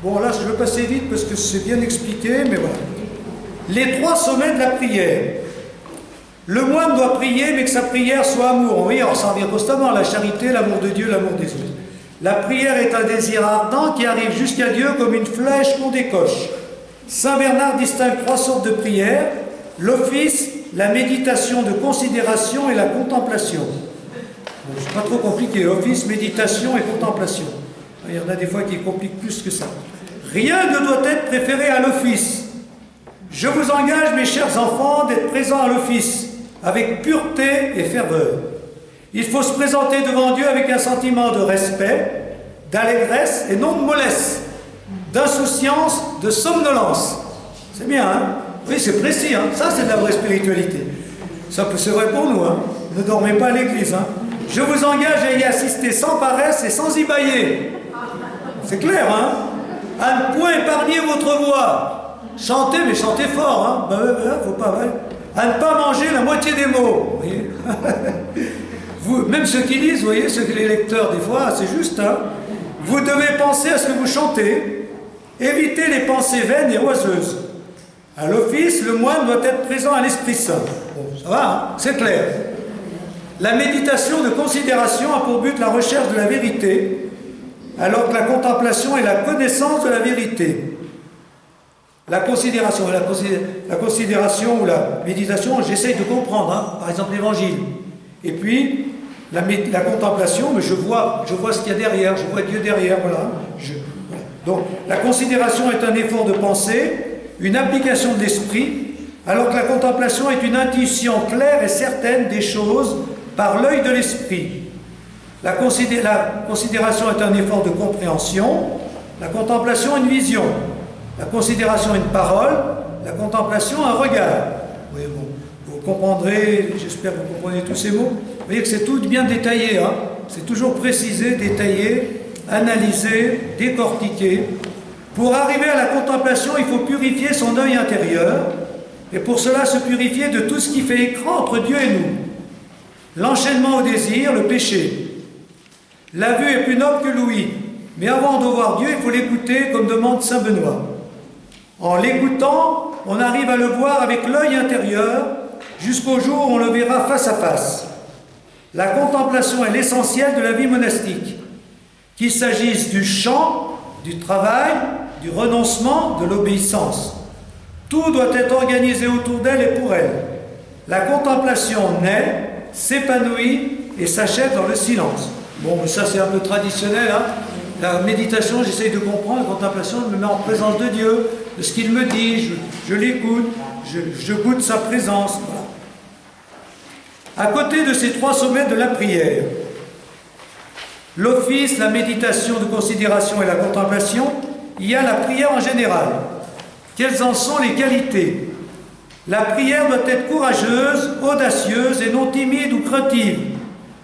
Bon, là, je vais passer vite parce que c'est bien expliqué, mais voilà. Les 3 sommets de la prière. Le moine doit prier, mais que sa prière soit amour. Oui, alors ça revient constamment, la charité, l'amour de Dieu, l'amour des autres. La prière est un désir ardent qui arrive jusqu'à Dieu comme une flèche qu'on décoche. Saint Bernard distingue 3 sortes de prières: l'office, la méditation de considération et la contemplation. Bon, c'est pas trop compliqué, office, méditation et contemplation. Il y en a des fois qui compliquent plus que ça. Rien ne doit être préféré à l'office. Je vous engage, mes chers enfants, d'être présents à l'office, avec pureté et ferveur. Il faut se présenter devant Dieu avec un sentiment de respect, d'allégresse et non de mollesse, d'insouciance, de somnolence. C'est bien, hein? Oui, c'est précis, hein? Ça, c'est de la vraie spiritualité. Ça, c'est vrai pour nous, hein? Ne dormez pas à l'église, hein? Je vous engage à y assister sans paresse et sans y bailler. C'est clair, hein? À ne point épargner votre voix. Chantez, mais chantez fort, hein? Faut pas, ouais. À ne pas manger la moitié des mots. Vous voyez? Vous, même ceux qui lisent, vous voyez, ceux que les lecteurs, des fois, c'est juste, hein? Vous devez penser à ce que vous chantez. Évitez les pensées vaines et oiseuses. À l'office, le moine doit être présent à l'Esprit Saint. Bon, ça va, hein? C'est clair. La méditation de considération a pour but la recherche de la vérité, alors que la contemplation est la connaissance de la vérité. La considération ou la méditation, j'essaye de comprendre, hein, par exemple l'Évangile. Et puis, la contemplation, mais je vois ce qu'il y a derrière, je vois Dieu derrière, voilà. Donc, la considération est un effort de pensée, une application de l'esprit, alors que la contemplation est une intuition claire et certaine des choses par l'œil de l'esprit. La considération est un effort de compréhension, la contemplation une vision, la considération une parole, la contemplation un regard. Oui, bon, vous comprendrez, j'espère que vous comprenez tous ces mots. Vous voyez que c'est tout bien détaillé, hein? C'est toujours précisé, détaillé, analysé, décortiqué. Pour arriver à la contemplation, il faut purifier son œil intérieur, et pour cela se purifier de tout ce qui fait écran entre Dieu et nous. L'enchaînement au désir, le péché. La vue est plus noble que l'ouïe, mais avant de voir Dieu, il faut l'écouter comme demande saint Benoît. En l'écoutant, on arrive à le voir avec l'œil intérieur, jusqu'au jour où on le verra face à face. La contemplation est l'essentiel de la vie monastique, qu'il s'agisse du chant, du travail, du renoncement, de l'obéissance. Tout doit être organisé autour d'elle et pour elle. La contemplation naît, s'épanouit et s'achève dans le silence. Bon, mais ça c'est un peu traditionnel, hein? La méditation, j'essaye de comprendre, la contemplation, je me mets en présence de Dieu, de ce qu'il me dit, je l'écoute, je goûte sa présence. Voilà. À côté de ces 3 sommets de la prière, l'office, la méditation de considération et la contemplation, il y a la prière en général. Quelles en sont les qualités? La prière doit être courageuse, audacieuse et non timide ou craintive,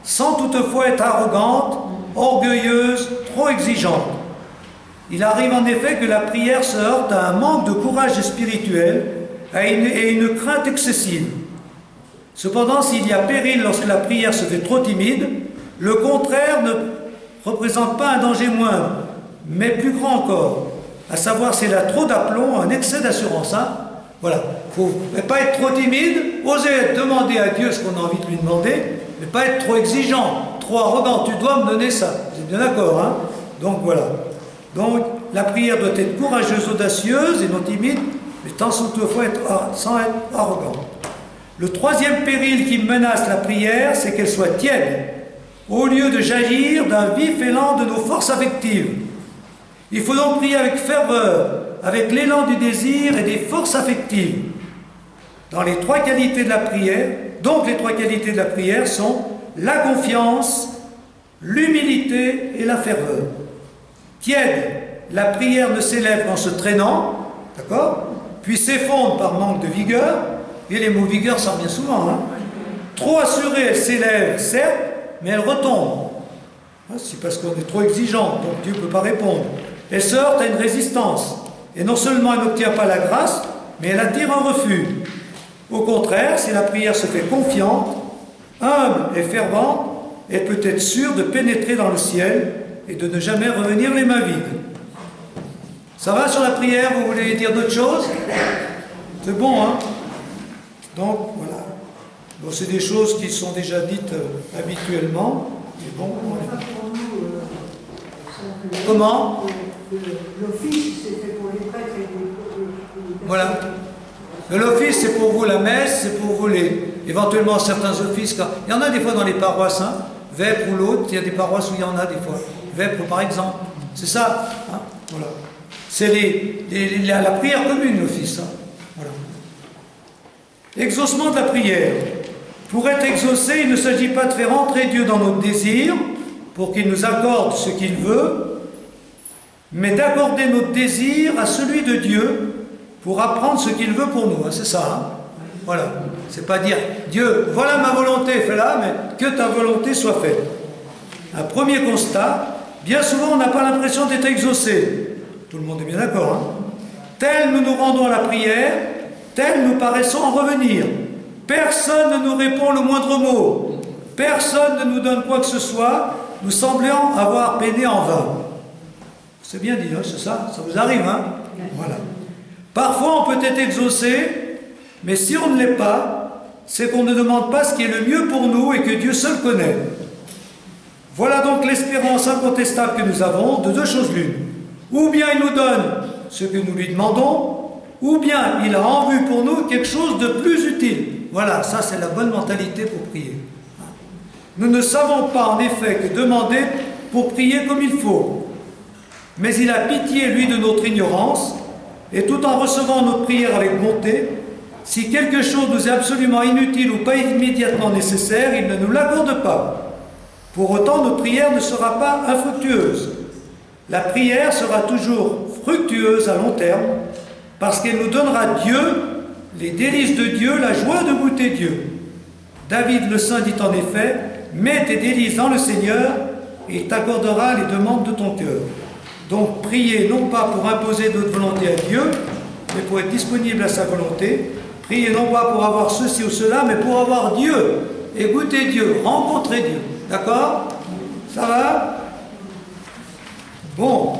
sans toutefois être arrogante, orgueilleuse, trop exigeante. Il arrive en effet que la prière se heurte à un manque de courage spirituel et une crainte excessive. Cependant, s'il y a péril lorsque la prière se fait trop timide, le contraire ne représente pas un danger moindre, mais plus grand encore, à savoir s'il a trop d'aplomb, un excès d'assurance. Hein? Voilà, il ne faut pas être trop timide, oser demander à Dieu ce qu'on a envie de lui demander, mais pas être trop exigeant, trop arrogant, tu dois me donner ça. Vous êtes bien d'accord, hein? Donc voilà. Donc la prière doit être courageuse, audacieuse et non timide, mais sans être arrogante. Le 3e péril qui menace la prière, c'est qu'elle soit tiède, au lieu de jaillir d'un vif élan de nos forces affectives. Il faut donc prier avec ferveur, avec l'élan du désir et des forces affectives. Dans les 3 qualités de la prière, donc les 3 qualités de la prière sont la confiance, l'humilité et la ferveur. Tiède, la prière ne s'élève qu'en se traînant, d'accord? Puis s'effondre par manque de vigueur, et les mots vigueur ça revient souvent, hein? Trop assurée, elle s'élève, certes, mais elle retombe. C'est parce qu'on est trop exigeant, donc Dieu ne peut pas répondre. Elle se heurte à une résistance, et non seulement elle n'obtient pas la grâce, mais elle attire un refus. Au contraire, si la prière se fait confiante, humble et fervente, elle peut être sûre de pénétrer dans le ciel et de ne jamais revenir les mains vides. Ça va sur la prière? Vous voulez dire d'autres choses? C'est bon, hein? Donc, voilà. Bon, c'est des choses qui sont déjà dites habituellement. Mais bon, voilà. Comment? L'office, c'était pour les prêtres et les... Voilà. L'office, c'est pour vous la messe, c'est pour vous éventuellement certains offices. Il y en a des fois dans les paroisses, hein. Vêpres ou l'autre, il y a des paroisses où il y en a des fois. Vêpres, par exemple. C'est ça. Hein, voilà. C'est la prière commune, l'office. Hein. Voilà. Exaucement de la prière. Pour être exaucé, il ne s'agit pas de faire entrer Dieu dans notre désir pour qu'il nous accorde ce qu'il veut, mais d'accorder notre désir à celui de Dieu pour apprendre ce qu'il veut pour nous. Hein, c'est ça. Hein. Voilà. C'est pas dire Dieu, voilà ma volonté, fais-la, mais que ta volonté soit faite. Un premier constat, bien souvent on n'a pas l'impression d'être exaucé. Tout le monde est bien d'accord. Hein. Tel nous nous rendons à la prière, tel nous paraissons en revenir. Personne ne nous répond le moindre mot. Personne ne nous donne quoi que ce soit, nous semblions avoir peiné en vain. C'est bien dit, hein, c'est ça? Ça vous arrive, hein? Voilà. Parfois on peut être exaucé, mais si on ne l'est pas, c'est qu'on ne demande pas ce qui est le mieux pour nous et que Dieu seul connaît. Voilà donc l'espérance incontestable que nous avons de deux choses l'une. Ou bien il nous donne ce que nous lui demandons, ou bien il a en vue pour nous quelque chose de plus utile. Voilà, ça c'est la bonne mentalité pour prier. Nous ne savons pas en effet que demander pour prier comme il faut. Mais il a pitié, lui, de notre ignorance, et tout en recevant notre prière avec bonté, si quelque chose nous est absolument inutile ou pas immédiatement nécessaire, il ne nous l'accorde pas. Pour autant, notre prière ne sera pas infructueuse. La prière sera toujours fructueuse à long terme, parce qu'elle nous donnera Dieu, les délices de Dieu, la joie de goûter Dieu. David le Saint dit en effet, « Mets tes délices dans le Seigneur, et il t'accordera les demandes de ton cœur. » Donc, priez non pas pour imposer notre volonté à Dieu, mais pour être disponible à sa volonté. Priez non pas pour avoir ceci ou cela, mais pour avoir Dieu, et goûter Dieu, rencontrer Dieu. D'accord? Ça va? Bon.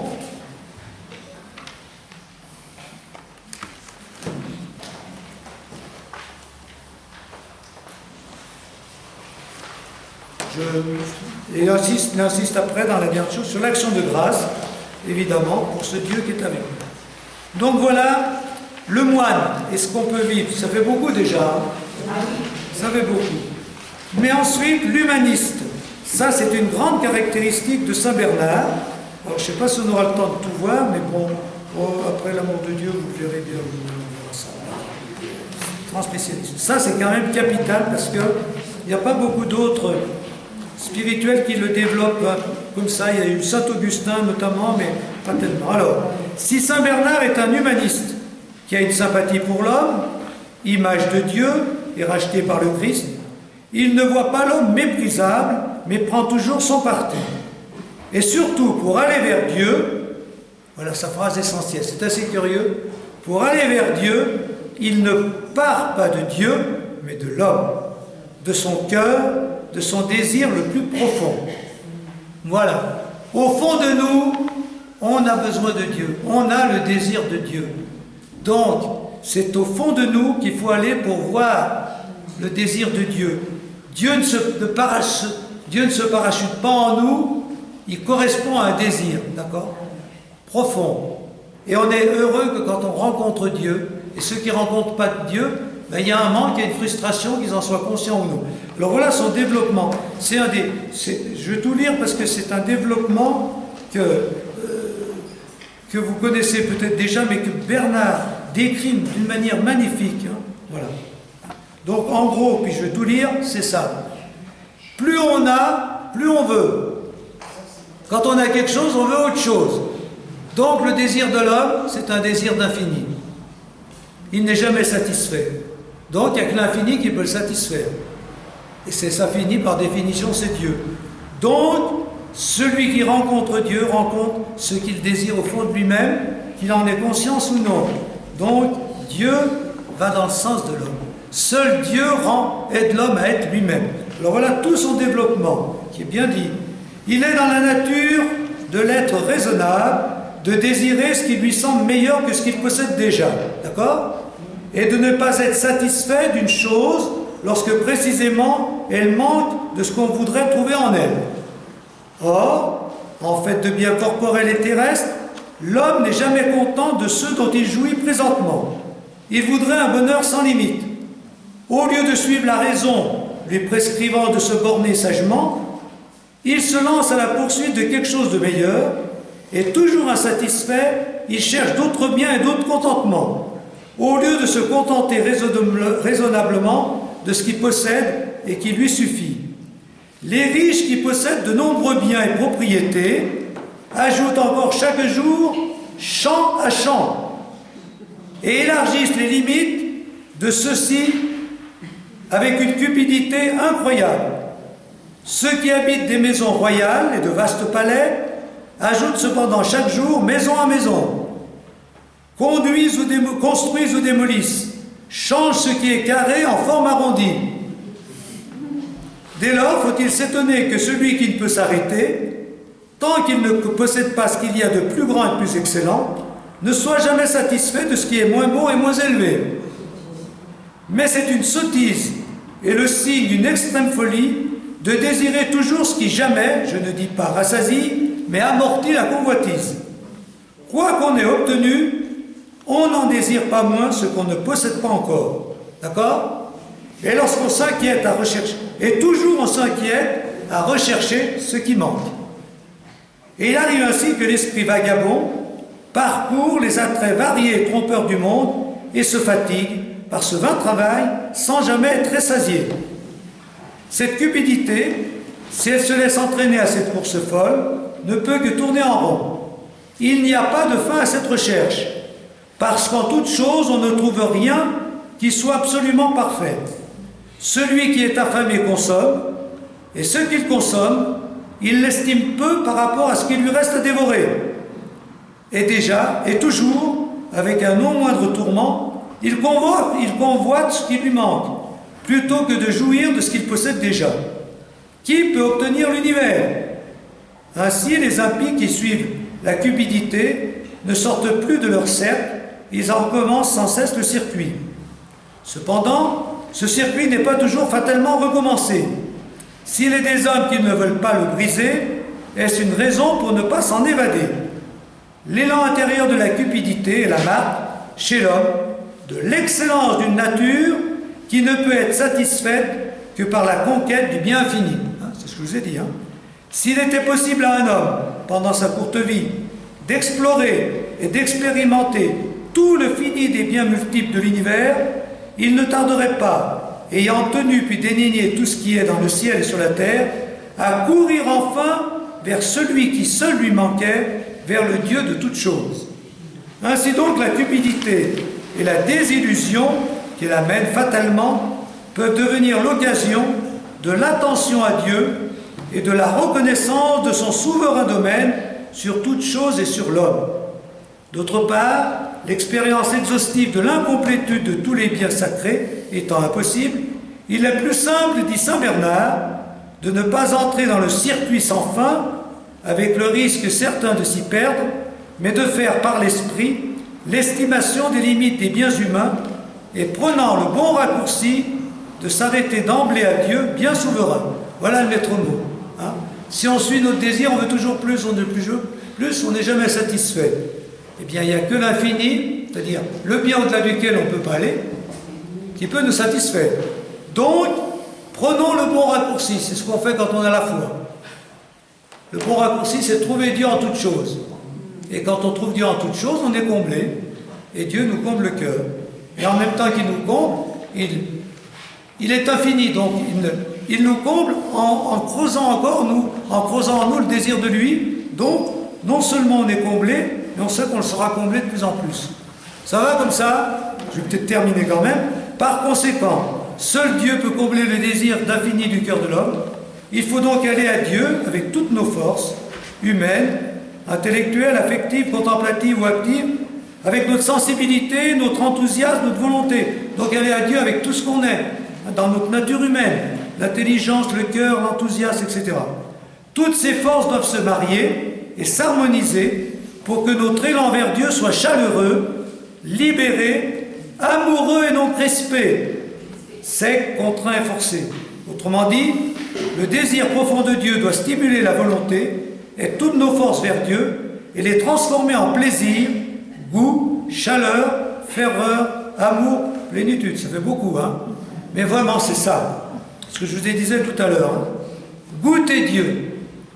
J'insiste après dans la dernière chose sur l'action de grâce, évidemment, pour ce Dieu qui est avec nous. Donc voilà, le moine, et ce qu'on peut vivre, ça fait beaucoup déjà, hein. Ça fait beaucoup. Mais ensuite, l'humaniste, ça c'est une grande caractéristique de Saint Bernard. Alors je ne sais pas si on aura le temps de tout voir, mais bon, après l'amour de Dieu, vous verrez bien, vous verrez ça. Transspécialiste. Ça c'est quand même capital parce qu'il n'y a pas beaucoup d'autres spirituels qui le développent comme ça. Il y a eu Saint-Augustin notamment, mais pas tellement. Alors, si Saint Bernard est un humaniste qui a une sympathie pour l'homme, image de Dieu et racheté par le Christ, il ne voit pas l'homme méprisable, mais prend toujours son parti. Et surtout, pour aller vers Dieu, voilà sa phrase essentielle, c'est assez curieux, pour aller vers Dieu, il ne part pas de Dieu, mais de l'homme, de son cœur, de son désir le plus profond. Voilà. Au fond de nous, on a besoin de Dieu. On a le désir de Dieu. Donc, c'est au fond de nous qu'il faut aller pour voir le désir de Dieu. Dieu ne se parachute pas en nous, il correspond à un désir, d'accord? Profond. Et on est heureux que quand on rencontre Dieu, et ceux qui ne rencontrent pas Dieu, ben, il y a un manque, il y a une frustration, qu'ils en soient conscients ou non. Alors voilà son développement. Je vais tout lire parce que c'est un développement que vous connaissez peut-être déjà, mais que Bernard décrit d'une manière magnifique. Hein. Voilà. Donc en gros, puis je vais tout lire, c'est ça. Plus on a, plus on veut. Quand on a quelque chose, on veut autre chose. Donc le désir de l'homme, c'est un désir d'infini. Il n'est jamais satisfait. Donc il n'y a que l'infini qui peut le satisfaire. Et ça finit par définition, c'est Dieu. Donc, celui qui rencontre Dieu rencontre ce qu'il désire au fond de lui-même, qu'il en ait conscience ou non. Donc, Dieu va dans le sens de l'homme. Seul Dieu aide l'homme à être lui-même. Alors voilà tout son développement, qui est bien dit. Il est dans la nature de l'être raisonnable, de désirer ce qui lui semble meilleur que ce qu'il possède déjà, d'accord? Et de ne pas être satisfait d'une chose lorsque précisément elle manque de ce qu'on voudrait trouver en elle. Or, en fait de biens corporels et terrestres, l'homme n'est jamais content de ceux dont il jouit présentement. Il voudrait un bonheur sans limite. Au lieu de suivre la raison lui prescrivant de se borner sagement, il se lance à la poursuite de quelque chose de meilleur, et toujours insatisfait, il cherche d'autres biens et d'autres contentements, au lieu de se contenter raisonnablement de ce qu'il possède et qui lui suffit. Les riches qui possèdent de nombreux biens et propriétés ajoutent encore chaque jour champ à champ et élargissent les limites de ceux-ci avec une cupidité incroyable. Ceux qui habitent des maisons royales et de vastes palais ajoutent cependant chaque jour maison à maison, construisent ou démolissent, changent ce qui est carré en forme arrondie. Dès lors, faut-il s'étonner que celui qui ne peut s'arrêter, tant qu'il ne possède pas ce qu'il y a de plus grand et de plus excellent, ne soit jamais satisfait de ce qui est moins beau et moins élevé. Mais c'est une sottise et le signe d'une extrême folie de désirer toujours ce qui jamais, je ne dis pas rassasie, mais amortit la convoitise. Quoi qu'on ait obtenu, on n'en désire pas moins ce qu'on ne possède pas encore. D'accord? Et lorsqu'on s'inquiète à rechercher, et toujours on s'inquiète à rechercher ce qui manque. Et il arrive ainsi que l'esprit vagabond parcourt les attraits variés et trompeurs du monde et se fatigue par ce vain travail sans jamais être rassasié. Cette cupidité, si elle se laisse entraîner à cette course folle, ne peut que tourner en rond. Il n'y a pas de fin à cette recherche, parce qu'en toute chose on ne trouve rien qui soit absolument parfait. Celui qui est affamé consomme, et ce qu'il consomme, il l'estime peu par rapport à ce qu'il lui reste à dévorer. Et déjà, et toujours, avec un non moindre tourment, il convoite ce qui lui manque, plutôt que de jouir de ce qu'il possède déjà. Qui peut obtenir l'univers? Ainsi, les impies qui suivent la cupidité ne sortent plus de leur cercle, ils en recommencent sans cesse le circuit. Cependant, ce circuit n'est pas toujours fatalement recommencé. S'il est des hommes qui ne veulent pas le briser, est-ce une raison pour ne pas s'en évader? L'élan intérieur de la cupidité est la marque, chez l'homme, de l'excellence d'une nature qui ne peut être satisfaite que par la conquête du bien infini. C'est ce que je vous ai dit. S'il était possible à un homme, pendant sa courte vie, d'explorer et d'expérimenter tout le fini des biens multiples de l'univers, il ne tarderait pas, ayant tenu puis dénié tout ce qui est dans le ciel et sur la terre, à courir enfin vers celui qui seul lui manquait, vers le Dieu de toutes choses. Ainsi donc, la cupidité et la désillusion qui l'amènent fatalement peuvent devenir l'occasion de l'attention à Dieu et de la reconnaissance de son souverain domaine sur toutes choses et sur l'homme. D'autre part, l'expérience exhaustive de l'incomplétude de tous les biens sacrés étant impossible, il est plus simple, dit saint Bernard, de ne pas entrer dans le circuit sans fin, avec le risque certain de s'y perdre, mais de faire par l'esprit l'estimation des limites des biens humains et prenant le bon raccourci de s'arrêter d'emblée à Dieu, bien souverain. Voilà le maître mot. Si on suit notre désir, on veut toujours plus, on veut plus, on n'est jamais satisfait. Eh bien, il n'y a que l'infini, c'est-à-dire le bien au-delà duquel on ne peut pas aller, qui peut nous satisfaire. Donc, prenons le bon raccourci, c'est ce qu'on fait quand on a la foi. Le bon raccourci, c'est trouver Dieu en toutes choses. Et quand on trouve Dieu en toutes choses, on est comblé, et Dieu nous comble le cœur. Et en même temps qu'il nous comble, il est infini, donc il nous comble en creusant encore, en creusant en nous le désir de lui. Donc, non seulement on est comblé, mais on sait qu'on le sera comblé de plus en plus. Ça va comme ça? Je vais peut-être terminer quand même. Par conséquent, seul Dieu peut combler le désir d'infini du cœur de l'homme. Il faut donc aller à Dieu avec toutes nos forces, humaines, intellectuelles, affectives, contemplatives ou actives, avec notre sensibilité, notre enthousiasme, notre volonté. Donc aller à Dieu avec tout ce qu'on est, dans notre nature humaine, l'intelligence, le cœur, l'enthousiasme, etc. Toutes ces forces doivent se marier et s'harmoniser pour que notre élan vers Dieu soit chaleureux, libéré, amoureux et non crispé, sec, contraint et forcé. Autrement dit, le désir profond de Dieu doit stimuler la volonté et toutes nos forces vers Dieu et les transformer en plaisir, goût, chaleur, ferveur, amour, plénitude. Ça fait beaucoup, hein? Mais vraiment, c'est ça. Ce que je vous disais tout à l'heure. Hein? Goûter Dieu.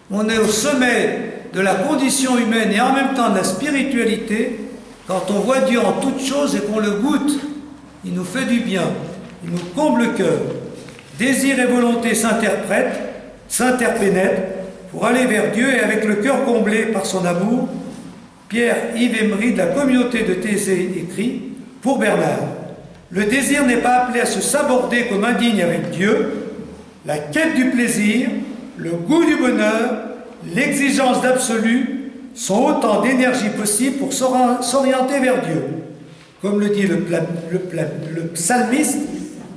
On est au sommet de la condition humaine et en même temps de la spiritualité. Quand on voit Dieu en toutes choses et qu'on le goûte, il nous fait du bien. Il nous comble le cœur. Désir et volonté s'interpénètrent pour aller vers Dieu et avec le cœur comblé par son amour. Pierre-Yves Emery de la communauté de Thésée écrit pour Bernard. Le désir n'est pas appelé à se saborder comme indigne avec Dieu. La quête du plaisir, le goût du bonheur, l'exigence d'absolu sont autant d'énergie possible pour s'orienter vers Dieu. Comme le dit le psalmiste,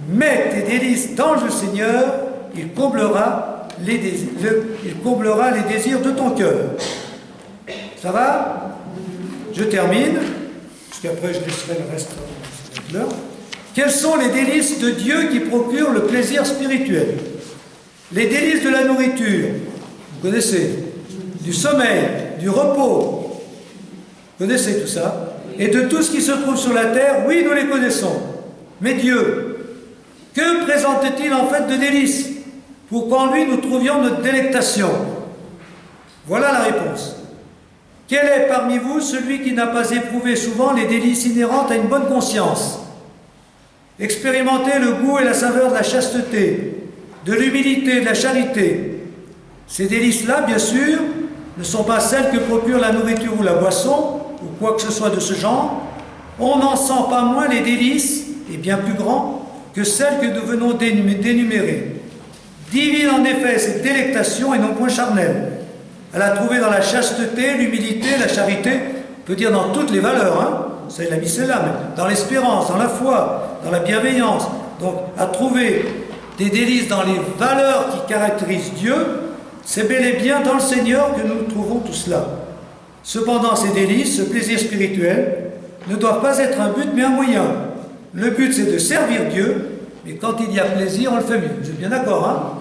mets tes délices dans le Seigneur, il comblera les désirs de ton cœur. Ça va? Je termine, parce qu'après je laisserai le reste avec l'heure. Quels sont les délices de Dieu qui procurent le plaisir spirituel? Les délices de la nourriture, vous connaissez, du sommeil, du repos, vous connaissez tout ça, et de tout ce qui se trouve sur la terre, oui, nous les connaissons. Mais Dieu, que présente-t-il en fait de délices pour qu'en lui nous trouvions notre délectation? Voilà la réponse. Quel est parmi vous celui qui n'a pas éprouvé souvent les délices inhérentes à une bonne conscience? Expérimentez le goût et la saveur de la chasteté, de l'humilité, de la charité. Ces délices-là, bien sûr, ne sont pas celles que procure la nourriture ou la boisson, ou quoi que ce soit de ce genre. On n'en sent pas moins les délices, et bien plus grands, que celles que nous venons d'énumérer. Divine en effet cette délectation et non point charnelle. Elle a trouvé dans la chasteté, l'humilité, la charité, on peut dire dans toutes les valeurs, hein. Ça il a mis celle-là, mais dans l'espérance, dans la foi, dans la bienveillance. Donc, à trouver des délices dans les valeurs qui caractérisent Dieu, c'est bel et bien dans le Seigneur que nous trouvons tout cela. Cependant, ces délices, ce plaisir spirituel, ne doivent pas être un but, mais un moyen. Le but, c'est de servir Dieu, mais quand il y a plaisir, on le fait mieux. Vous êtes bien d'accord, hein?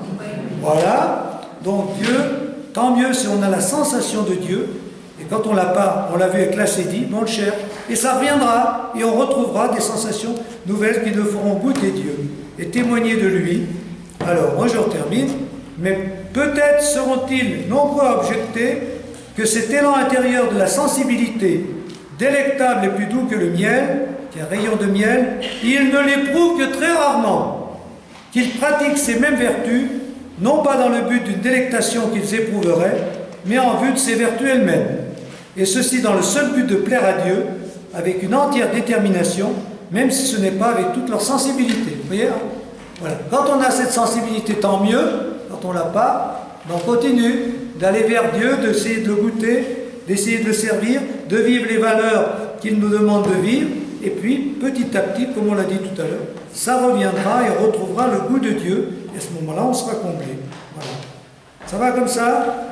Voilà. Donc, Dieu, tant mieux si on a la sensation de Dieu, et quand on l'a pas, on l'a vu avec l'acédie, on le cherche, et ça reviendra, et on retrouvera des sensations nouvelles qui nous feront goûter Dieu, et témoigner de lui. Alors, moi je termine, mais peut-être seront-ils nombreux à objecter que cet élan intérieur de la sensibilité, délectable et plus doux que le miel, qui est un rayon de miel, il ne l'éprouve que très rarement, qu'ils pratiquent ces mêmes vertus, non pas dans le but d'une délectation qu'ils éprouveraient, mais en vue de ces vertus elles-mêmes. Et ceci dans le seul but de plaire à Dieu, avec une entière détermination, même si ce n'est pas avec toute leur sensibilité. Vous voyez, hein? Voilà. Quand on a cette sensibilité, tant mieux. Quand on ne l'a pas, on continue d'aller vers Dieu, d'essayer de le goûter, d'essayer de le servir, de vivre les valeurs qu'il nous demande de vivre. Et puis, petit à petit, comme on l'a dit tout à l'heure, ça reviendra et on retrouvera le goût de Dieu. Et à ce moment-là, on sera comblé. Voilà. Ça va comme ça?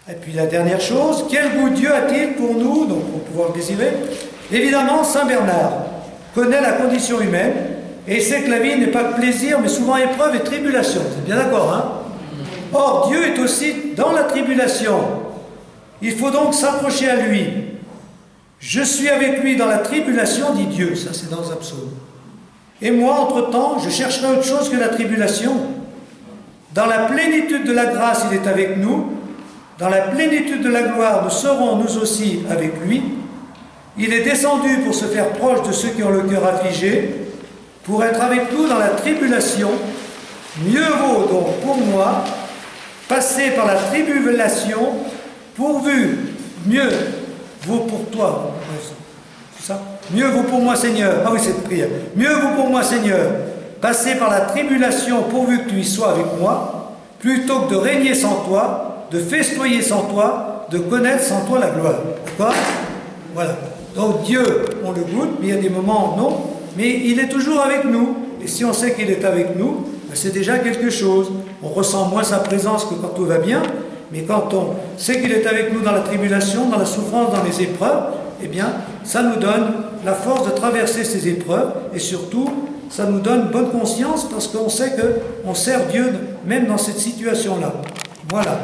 Et puis la dernière chose, quel goût Dieu a-t-il pour nous, donc pour pouvoir le désirer? Évidemment, Saint Bernard connaît la condition humaine et il sait que la vie n'est pas que plaisir, mais souvent épreuve et tribulation. Vous êtes bien d'accord, hein? Or, Dieu est aussi dans la tribulation. Il faut donc s'approcher à lui. Je suis avec lui dans la tribulation, dit Dieu. Ça, c'est dans un psaume. Et moi, entre-temps, je chercherai autre chose que la tribulation. Dans la plénitude de la grâce, il est avec nous. Dans la plénitude de la gloire, nous serons nous aussi avec lui. Il est descendu pour se faire proche de ceux qui ont le cœur affligé, pour être avec nous dans la tribulation. Mieux vaut donc pour moi passer par la tribulation, pourvu, mieux vaut pour toi. C'est ça? Mieux vaut pour moi, Seigneur. Ah oui, c'est une prière. Mieux vaut pour moi, Seigneur, passer par la tribulation pourvu que tu y sois avec moi, plutôt que de régner sans toi, de festoyer sans toi, de connaître sans toi la gloire. D'accord? Voilà. Donc Dieu, on le goûte, mais il y a des moments non, mais il est toujours avec nous. Et si on sait qu'il est avec nous, ben, c'est déjà quelque chose. On ressent moins sa présence que quand tout va bien, mais quand on sait qu'il est avec nous dans la tribulation, dans la souffrance, dans les épreuves, eh bien, ça nous donne la force de traverser ces épreuves et surtout, ça nous donne bonne conscience parce qu'on sait qu'on sert Dieu même dans cette situation-là. Voilà.